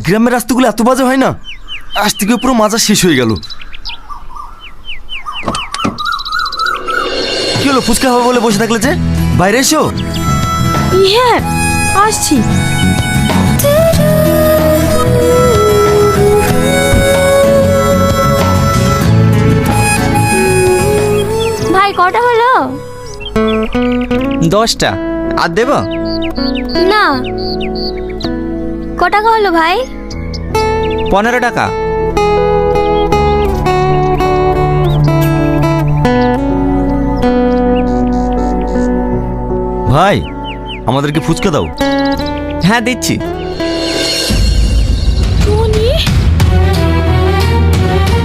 গ্রামের রাস্তাগুলো এত বাজে হয় না, আজ থেকে পুরো মাজা শেষ হয়ে গেল। কি হলো, ফুচকা হবে বলে বসে থাকলে যে? বাইরে এসো। হ্যাঁ আসছি। ভাই কটা হলো? 10টা। আর দেব না। ক টাকা হলো ভাই? 15 টাকা। ভাই, আমাদেরকে ফুচকা দাও। হ্যাঁ দিচ্ছি। টনি,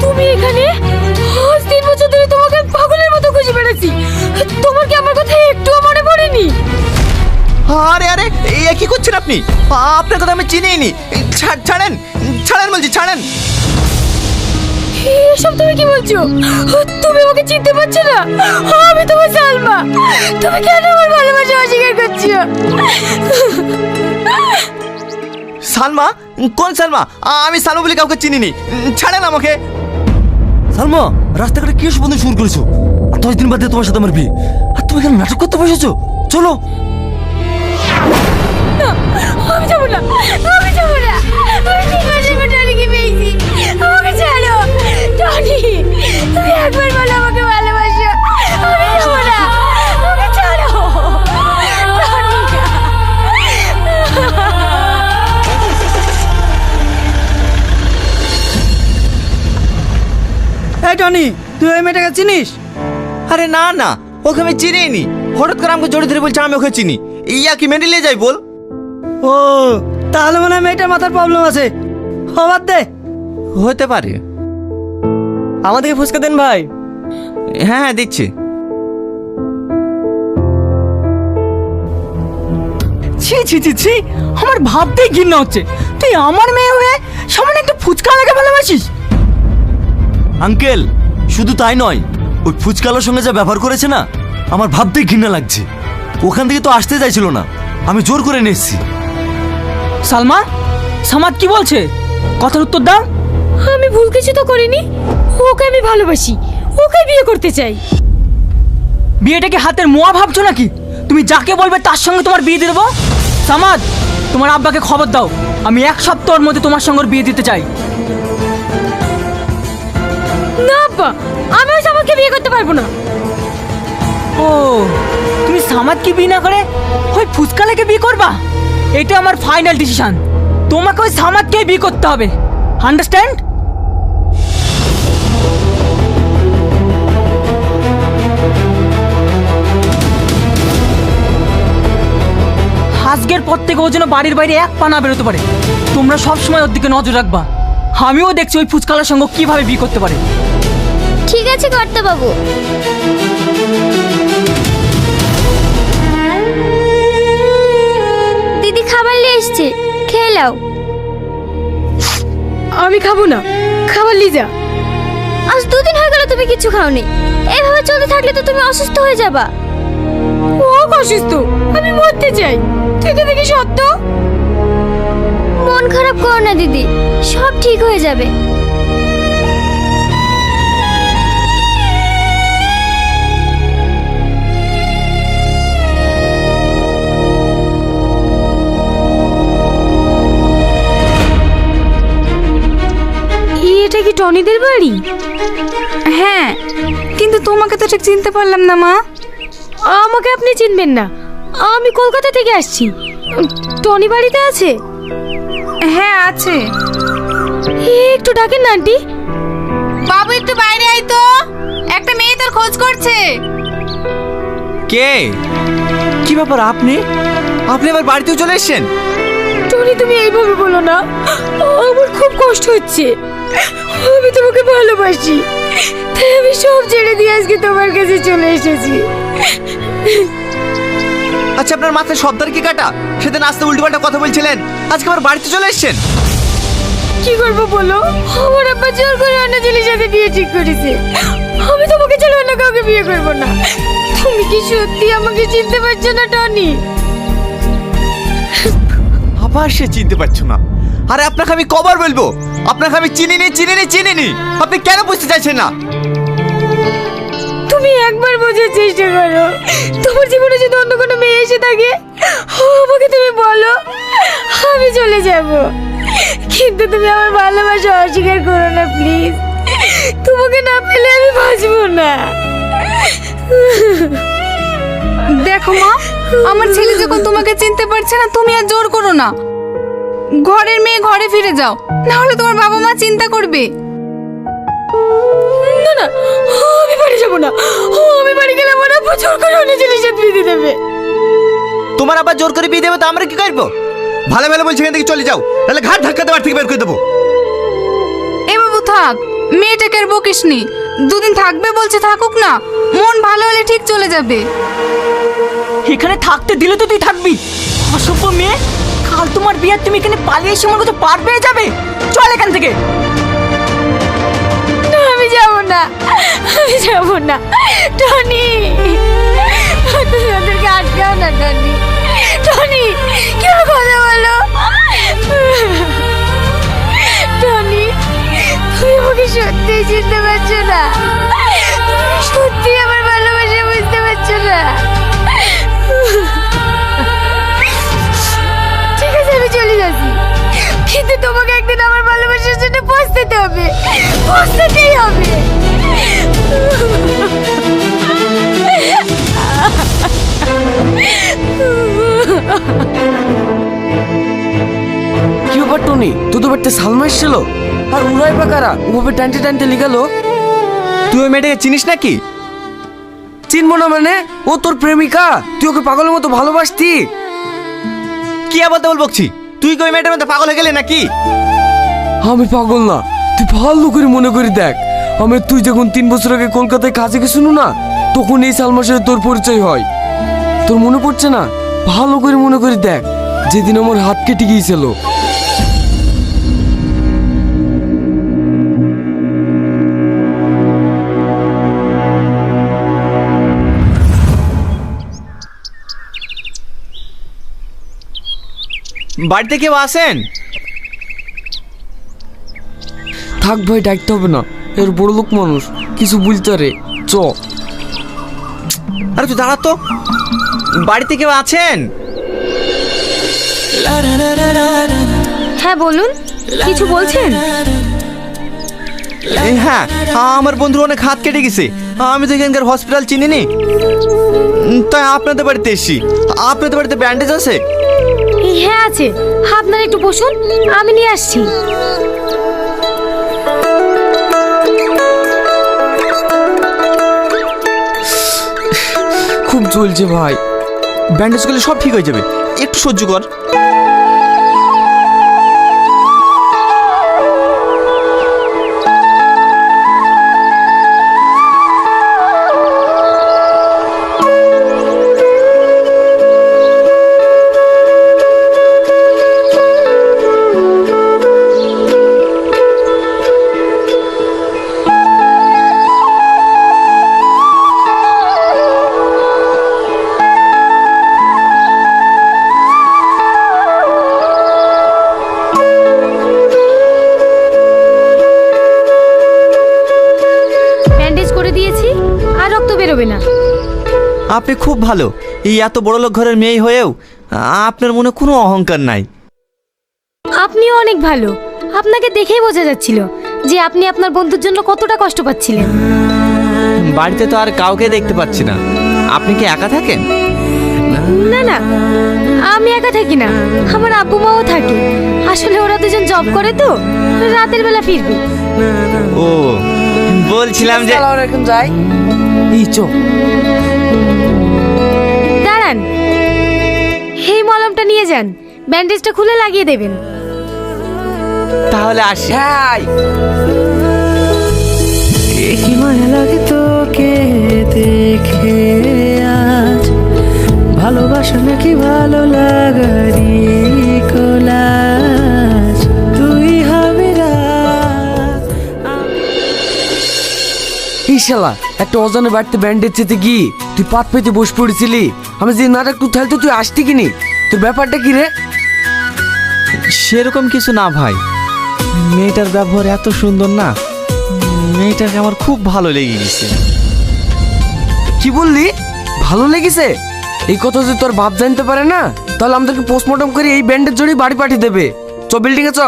তুমি এখানে? আজ 3 বছর ধরে তোমাকে পাগলের মতো খুঁজে বেড়াচ্ছি। তোমার কি আমার কথা একটুও মনে পড়েনি? আরে আরে এই কি করছেন আপনি? আপনার কথা আমি চিনিই নি। ছাড়েন ছাড়েন বলছি, ছাড়েন। এসব তুমি কি বলছো? তুমি আমাকে চিনতে পারছো না? আমি তোমার সালমা। তুমি কেন আমার ভালোবাসা অস্বীকার করছো? সালমা? কোন সালমা? আমি সালমা বলে কাউকে চিনিনি। ছাড়েন আমাকে। সালমা, রাস্তাঘাটে কি এসব বন্ধু শুরু করেছো? আর 10 দিন বাদে তোমার সাথে আমার বিয়ে, আর তুমি এখানে নাটক করতে বসেছো? চলো। না, আমি যাবো না, আমি যাবো না। আমি ঠিক আছে, আমি টনিকে পেয়েছি। আমাকে ছাড়ো। টনি, তুমি একবার বলো আমাকে ভালোবাসো। আমি যাবো না, আমাকে ছাড়ো। টনি। এই টনি, তুই ওই মেয়েটাকে চিনিস? আরে না না, ওকে আমি চিনিই নি। হঠাৎ করে আমাকে জড়িয়ে ধরে বলছে আমি ওকে চিনি। ইয়া কি মেডিলে যাই বল? ও, তাহলে মনে হয় মেয়েটার মাথার প্রবলেম আছে। বাদ দে। হতে পারে। আমাদেরকে ফুচকা দেন ভাই। হ্যাঁ হ্যাঁ দিচ্ছি। ছি ছি ছি ছি, আমার ভাবতেই ঘৃণা হচ্ছে। তুই আমার মেয়ে হয়ে সামনে একটা ফুচকা লাগে ভালোবাসিস? আঙ্কেল, শুধু তাই নয়, ওই ফুচকালার সঙ্গে যা ব্যবহার করেছে না, আমার ভাবতেই ঘৃণা লাগছে। ওখান থেকে তো আসতে চাইছিল না, আমি জোর করে নিয়ে এসেছি। সালমা, সামাদ কি বলছে? কথার উত্তর দাও। আমি ভুল কিছু তো করিনি। ওকে আমি ভালোবাসি, ওকে বিয়ে করতে চাই। বিয়েটাকে হাতের মোয়া ভাবছো নাকি? তুমি যাকে বলবে তার সঙ্গে তোমার বিয়ে দিয়ে দেবো। সামাদ, তোমার আব্বাকে খবর দাও, আমি 1 সপ্তাহের মধ্যে তোমার সঙ্গে ওর বিয়ে দিতে চাই। না আব্বা, আমি ওই সামাদকে বিয়ে করতে পারবো না। ও, তুমি সামাদকে বিয়ে না করে ওই ফুচকালাকে বিয়ে করবা? এটা আমার ফাইনাল ডিসিশন। তোমাকে ওই সামাদকে বিয়ে করতে হবে, আন্ডারস্ট্যান্ড? আজকের পর থেকে ও যেন বাড়ির বাইরে 1 পা না বেরোতে পারে। তোমরা সব সময় ওর দিকে নজর রাখবা। আমিও দেখছি ওই ফুচকালার সঙ্গে কিভাবে বিয়ে করতে পারে। ঠিক আছে কর্তা বাবু। দিদি খাবার নিয়ে এসছে, খেয়ে নাও। আমি খাবো না, খাবার নিয়ে যা। আজ 2 দিন হয়ে গেল তুমি কিছু খাওনি। এভাবে চলতে থাকলে তো তুমি অসুস্থ হয়ে যাবা। ও অসুস্থ? আমি মরতে চাই। থেকে দেখি সত্য। মন খারাপ করো না দিদি, সব ঠিক হয়ে যাবে। এটা কি টনিদের বাড়ি? হ্যাঁ, কিন্তু তোমাকে তো ঠিক চিনতে পারলাম না মা। আমাকে আপনি চিনবেন না, আমি কলকাতা থেকে আসছি। টনি বাড়িতে আছে? হ্যাঁ আছে। একটু ডাকেন না আন্টি। বাবু একটু বাইরে আয় তো, একটা মেয়ে তোর খোঁজ করছে। কে? কি ব্যাপার, আপনি আবার বাড়িতেও চলে এসেছেন? টনি তুমি এইভাবে বলো না, আমার খুব কষ্ট হচ্ছে। আমি তোমাকে ভালোবাসি, তাই আমি সব ছেড়ে দিয়ে আজকে তোমার কাছে চলে এসেছি। আচ্ছা, আপনার মাথায় সর্দার কি কাটা? সেদিন আসতে উল্টোপাল্টা কথা বলছিলেন, আজকে আবার বাড়িতে চলে এসেছেন। কি করবো বলো, আমার আব্বা জোর করে অন্য ছেলের সাথে বিয়ে ঠিক করেছে। আমি তোমাকে ছেড়ে অন্য কাউকে বিয়ে করবো না। তুমি কি সত্যি আমাকে চিনতে পারছো না টনি? আবার সে চিনতে পারছো না? আরে আপনাকে আমি কবার বলবো, আপনাকে আমি চিনিনি। আপনি কেন বুঝতে চাইছেন না? তুমি একবার বোঝার চেষ্টা করো। তোমার জীবনে যদি অন্য কোনো মেয়ে এসে থাকে, আমাকে তুমি বলো, আমি চলে যাব। কিন্তু তুমি আমার ভালোবাসা অস্বীকার করো না প্লিজ। তোমাকে না পেলে আমি বাঁচবো না। দেখো মা, আমার ছেলে যখন তোমাকে চিনতে পারছে না, তুমি আর জোর করো না। ঘরের মেয়ে ঘরে ফিরে যাও, না হলে তোমার বাবা মা চিন্তা করবে। না না, আমি বাড়ি যাবো না। আমি বাড়ি গেলে আমার আব্বু জোর করে অন্য ছেলের সাথে বিয়ে দিয়ে দেবে। তোমার আবার জোর করে বিয়ে দেবে তো আমরা কি করবো? ভালো ভালো বলছি এখান থেকে চলে যাও, তাহলে ঘাট ধাক্কা দেওয়ার থেকে বের করে দেবো। এ বাবু থাক, মেয়েটাকে আর বকিসনি। দুদিন থাকবে বলছে, থাকুক না। মন ভালো হলে ঠিক চলে যাবে। এখানে থাকতে দিলে তো তুই থাকবি। অসভ্য মেয়ে, কাল তোমার বিয়ে, তুমি এখানে পালিয়ে এসে আমার কাছে পার পেয়ে যাবে। চল এখান থেকে। না, আমি যাবো না। আমি যাবো না। টনি, তুমি ওদেরকে আটকাও না টনি। টনি, কেউ কথা বলো। টনি, তুমি আমাকে সত্যি চিনতে পারছো না? তুমি সত্যি আমার ভালোবাসা বুঝতে পারছো না? ঠিক আছে, আমি চলে যাচ্ছি, কিন্তু তোমাকে একদিন আমার ভালোবাসার জন্য পৌঁছতে হবে, পৌঁছতেই হবে। কি ব্যাপার টনি, তোদের বাড়িতে সালমা এসেছিল? আর উড়াই বা কারা ওভাবে টানতে টানতে লিগালো? তুই ওই মেয়েটাকে চিনিস নাকি? চিনবো না মানে? ও তোর প্রেমিকা, তুই ওকে পাগলের মতো ভালোবাসতি। কি আবার বলছি? তুই কি ওই মেয়েটার মধ্যে পাগল হয়ে গেলে নাকি? আমি পাগল না, তুই ভালো করে মনে করে দেখ। আমি তুই যখন 3 বছর আগে কলকাতায় কাজে গেছিল না, তখন এই সালমার সাথে তোর পরিচয় হয়। তোর মনে পড়ছে না? ভালো করে মনে করে দেখ, যেদিন আমার হাত কেটে গিয়েছিল। বাড়িতে কেউ আসেন? থাক ভাই, ডাকতে হবে না, এর বড় লোক মানুষ, কিছু বুঝতে রে। চ। আরে তুই দাঁড়া তো, বাড়িতে কেউ আছেন? হ্যাঁ বলুন, কিছু বলছেন? হ্যাঁ, আমার বন্ধুর অনেক হাত কেটে গেছে। আমি তো এখানকার হসপিটাল চিনিনি, তাই আপনাদের বাড়িতে এসেছি। আপনাদের বাড়িতে ব্যান্ডেজ আছে? হ্যাঁ আছে, আপনারা একটু বসুন, আমি নিয়ে আসছি। খুব জ্বলছে ভাই। ব্যান্ডেজ করলে সব ঠিক হয়ে যাবে, একটু সহ্য কর। ব্যান্ডেজ করে দিয়েছি, আর রক্ত বেরোবে না। আপনি খুব ভালো। এই এত বড় লোক ঘরের মেয়ে হয়েও আপনার মনে কোনো অহংকার নাই। আপনিও অনেক ভালো। আপনাকে দেখেই বোঝা যাচ্ছিল যে আপনি আপনার বন্ধুর জন্য কতটা কষ্ট পাচ্ছিলেন। বাড়িতে তো আর কাউকে দেখতে পাচ্ছি না। আপনি কি একা থাকেন? না না, আমি একা থাকি না, আমার আব্বু মাও থাকে। আসলে ওরা দুজন জব করে তো, রাতের বেলা ফিরবে। ও, বলছিলাম যে এখন যাই। এই চ। দাঁড়ান, এই মলমটা নিয়ে যান, ব্যান্ডেজটা খুলে লাগিয়ে দেবেন। তাহলে আসি। হ্যাঁ। কি মায়া লাগে তোকে দেখে আজ, ভালোবাসা নাকি ভালো লাগারি কোলাজ, তুই হবে এই শালা, একটা অজানের বাড়িতে ব্যান্ডেজ চেতে গিয়ে তুই পাত পেতে বসে পড়েছিলি। আমি যে নাটক তুই থাকতে তুই আসতি কিনি? তোর ব্যাপারটা কি রে? সেরকম কিছু না ভাই, মেয়েটার ব্যবহার এত সুন্দর না, মেয়েটাকে আমার খুব ভালো লেগে গেছে। কি বললি? ভালো লেগেছে? এই কথা যদি তোর বাপ জানতে পারে না, তাহলে আমাদেরকে পোস্টমর্টম করে এই ব্যান্ডের জড়িয়ে বাড়ি পাঠিয়ে দেবে। চ বিল্ডিং এ চ।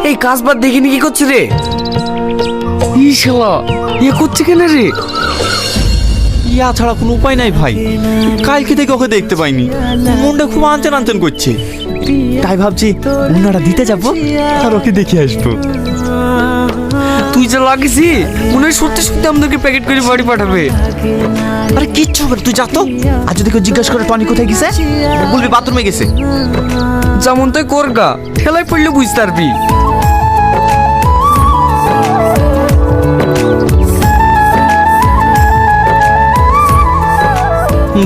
এই কাজ বাদ দেখিনি কি করছে রে? ই শালা, এ করছে কেন রে? ইয়া ছাড়া কোনো উপায় নাই ভাই, কালকে থেকে ওকে দেখতে পাইনি, মনটা খুব আনচান আনচান করছে, তাই ভাবছি ওনারা দিতে যাবো আর ওকে দেখে আসবো। তুই যা লাগিসি মনে হয় সত্যি সত্যি আমাদেরকে প্যাকেট করে বাড়ি পাঠাবে। আরে কিচ্ছু হবে না, তুই যা তো। আর যদি কেউ জিজ্ঞাসা করে টনি কোথায় গেছে, বলবি বাথরুমে গেছে। যেমন তুই করগা, ঠেলায় পড়লে বুঝতে পারবি।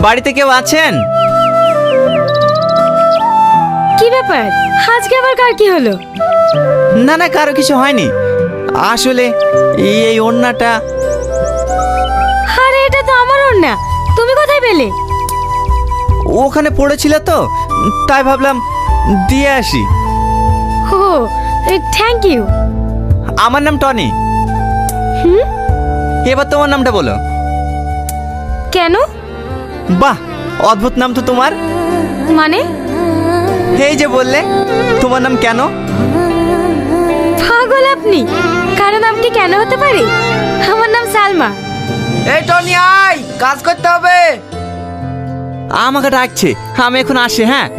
বাড়িতে কেউ আছেন? কি ব্যাপার, আজকে আবার কার কি হলো? না না, কারো কিছু হয়নি, আসলে এই ওড়নাটা। আরে এটা তো আমার ওড়না, তুমি কোথায় পেলে? ওখানে পড়েছিল তো, তাই ভাবলাম দিয়ে আসি। ও থ্যাংক ইউ। আমার নাম টনি। এবার তোমার নামটা বলো। কেন? বাহ, অদ্ভুত নাম তো তোমার। মানে? এই যে বললে তোমার নাম কেন। পাগল আপনি, কারো নাম কি কেন হতে পারে? আমার নাম সালমা। এই টনি আয়, কাজ করতে হবে। আমাকে ডাকছে, আমি এখন আসি। হ্যাঁ,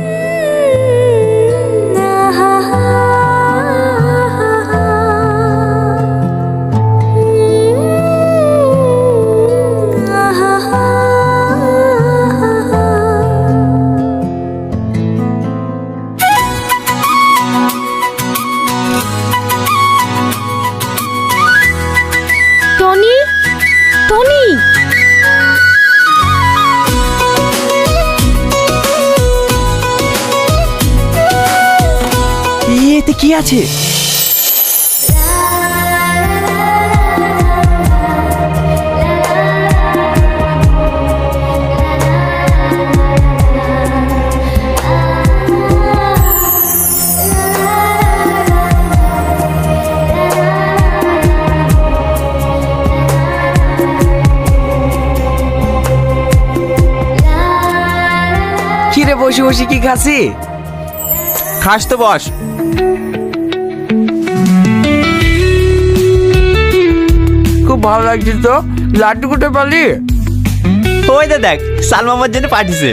টনি, টনি, এতে কি আছে? কি রে, বসে বসে কি খাসি? খাস তো বস। খুব ভালো লাগছে তো। লাড্ডু কোথায় পালি? ওই দা দেখ, সালমা আমার জন্য পাঠিয়েছে।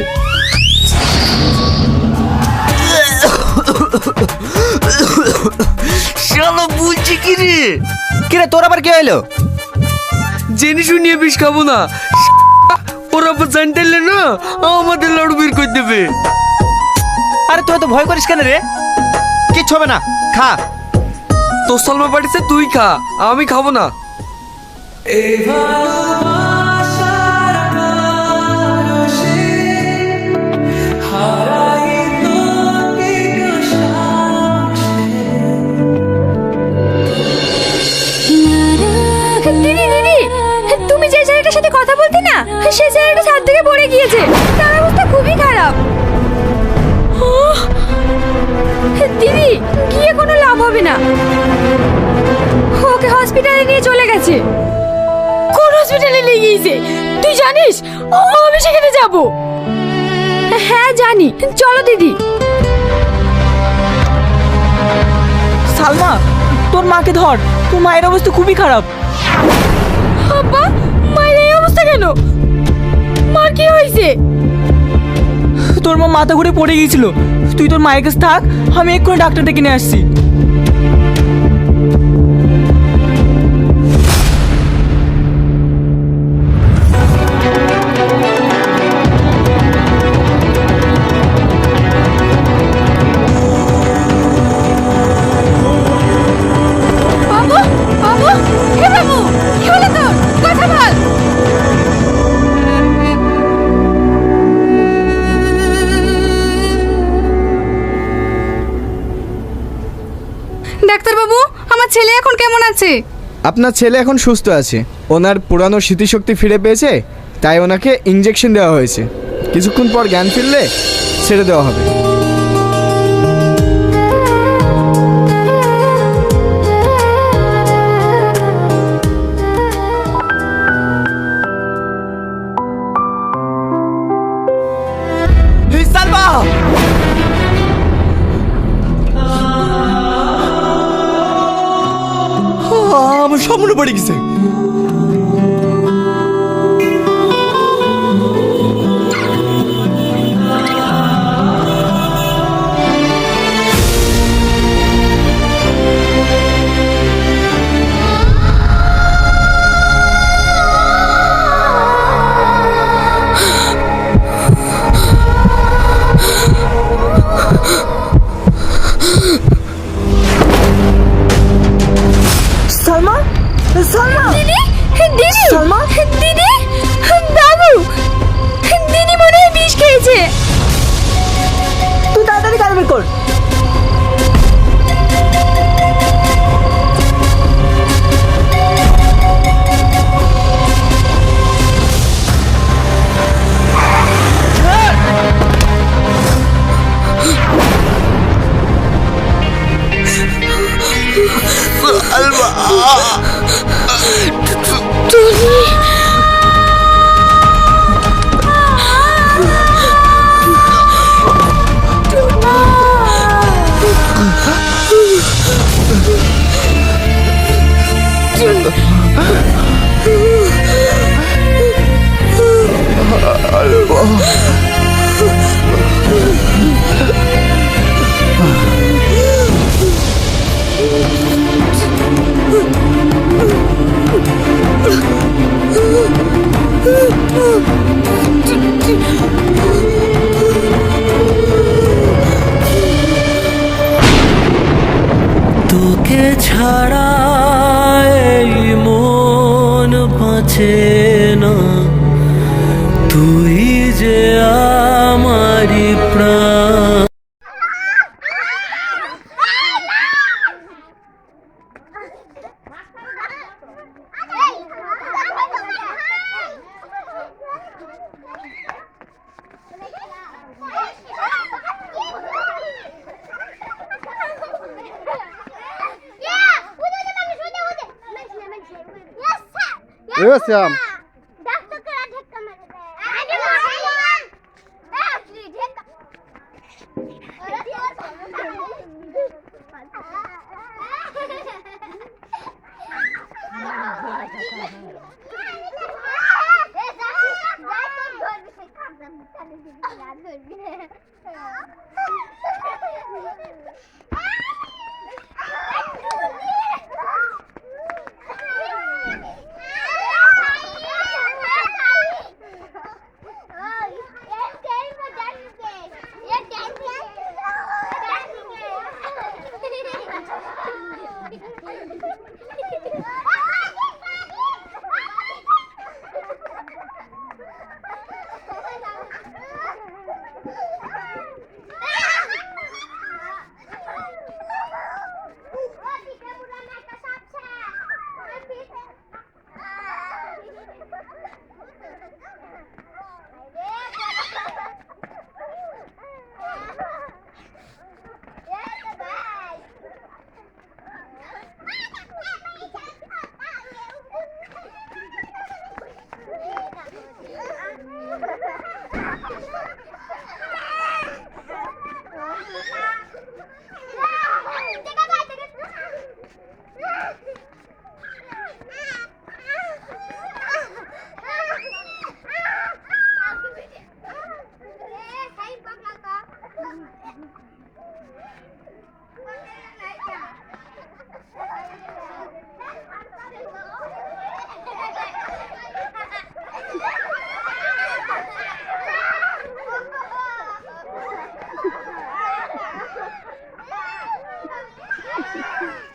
শালা বলছি কি রে? কিরে, তোর আবার কি হইলো? জেনে শুনিয়ে বিষ খাবো না। ওরা আবার জানতে না আমাদের লাড়ু বের করে দেবে। আরে তুই তো ভয় করিস কেন রে? কিচ্ছু হবে না, খা। তোর সালমা পাঠিয়েছে, তুই খা, আমি খাবো না। দিদি দিদি, তুমি যে ছেলেটার সাথে কথা বলতে না, সেই ছেলেটা ছাদ থেকে পড়ে গিয়েছে, তার অবস্থা খুবই খারাপ। দিদি, গিয়ে কোনো লাভ হবে না, ওকে হসপিটালে নিয়ে চলে গেছে। কোন হসপিটালে নিয়ে গিয়েছে তুই জানিস? আমি সেখানে যাব। হ্যাঁ জানি, চলো দিদি। সালমা, তোর মাকে ধর, তোর মায়ের অবস্থা খুবই খারাপ। আব্বা, মায়ের এই অবস্থা কেন? মার কি হয়েছে? তোর মা মাথা ঘুরে পড়ে গিয়েছিল, তুই তোর মায়ের কাছে থাক, আমি এক্ষুনি ডাক্তার ডেকে নিয়ে আসছি। বাবু, বাবু, হে বাবু, কি হলো তোর? কথা বল। ছেলে এখন কেমন আছে? আপনার ছেলে এখন সুস্থ আছে। ওনার পুরানো স্মৃতিশক্তি ফিরে পেয়েছে, তাই ওনাকে ইঞ্জেকশন দেওয়া হয়েছে। কিছুক্ষণ পর জ্ঞান ফিরলে ছেড়ে দেওয়া হবে। আমার স্বপ্ন পড়ে গেছে। সালমা, সালমা, দিদি সালমা, দিদি বাবু, দিদি মনে হয় বিষ খেয়েছে। তুই তাড়াতাড়ি গাড়ি বের কর। তোকে ছাড়া এই মন বাঁচে না, তুই যে আমারই প্রাণ। শ্যাম, Ha ha ha!